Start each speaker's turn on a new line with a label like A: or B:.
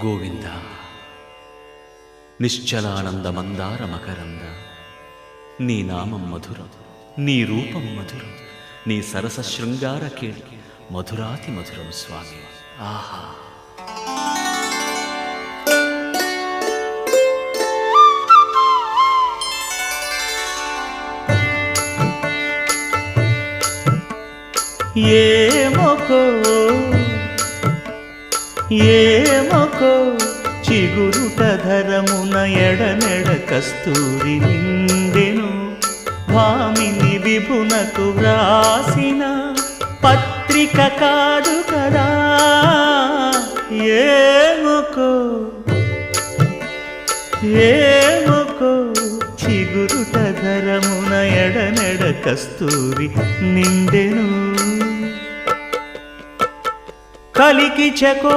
A: గోవింద నిశ్చలానంద మందార మకరంద నీ నామం మధురం, నీ రూపం మధురం, నీ సరస శృంగార కేళి మధురాతి మధురం స్వామి. ఆహా!
B: ఏమొకో చిగురుట ధరమున ఎడనెడ కస్తూరి నిండెను. భామిని విభునకు వ్రాసిన పత్రిక కాదు కదా. ఏమొకో చిగురుట ధరమున ఎడనెడ కస్తూరి నిండెను. కలికి చకో